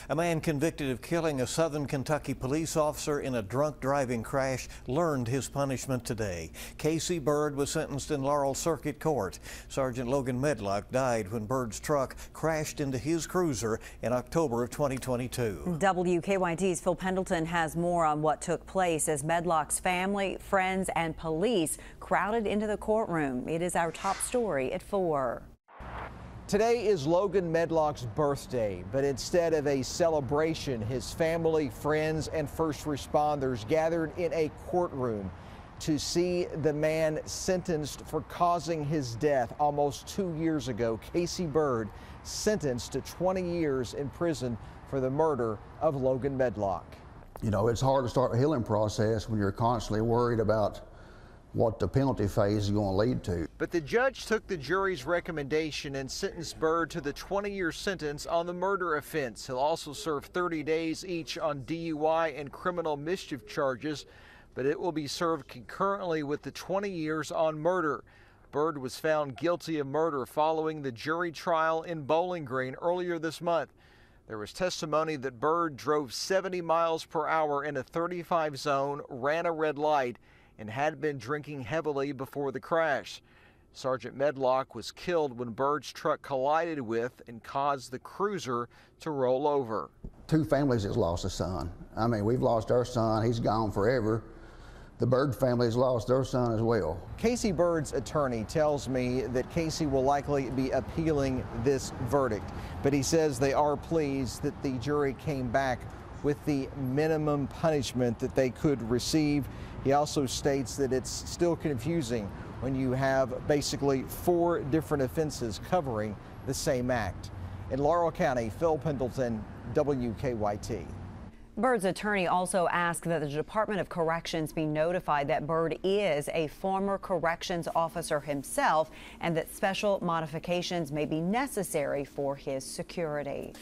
A man convicted of killing a Southern Kentucky police officer in a drunk driving crash learned his punishment today. Casey Byrd was sentenced in Laurel Circuit Court. Sergeant Logan Medlock died when Byrd's truck crashed into his cruiser in October of 2022. WKYT's Phil Pendleton has more on what took place as Medlock's family, friends, and police crowded into the courtroom. It is our top story at 4. Today is Logan Medlock's birthday, but instead of a celebration, his family, friends, and first responders gathered in a courtroom to see the man sentenced for causing his death almost 2 years ago. Casey Byrd sentenced to 20 years in prison for the murder of Logan Medlock. You know, it's hard to start a healing process when you're constantly worried about what the penalty phase is going to lead to. But the judge took the jury's recommendation and sentenced Byrd to the 20-year sentence on the murder offense. He'll also serve 30 days each on DUI and criminal mischief charges, but it will be served concurrently with the 20 years on murder. Byrd was found guilty of murder following the jury trial in Bowling Green earlier this month. There was testimony that Byrd drove 70 miles per hour in a 35 zone, ran a red light, and had been drinking heavily before the crash. Sergeant Medlock was killed when Byrd's truck collided with and caused the cruiser to roll over. 2 families has lost a son. I mean, we've lost our son. He's gone forever. The Byrd family has lost their son as well. Casey Byrd's attorney tells me that Casey will likely be appealing this verdict, but he says they are pleased that the jury came back with the minimum punishment that they could receive. He also states that it's still confusing when you have basically 4 different offenses covering the same act. In Laurel County, Phil Pendleton, WKYT. Byrd's attorney also asked that the Department of Corrections be notified that Byrd is a former corrections officer himself and that special modifications may be necessary for his security.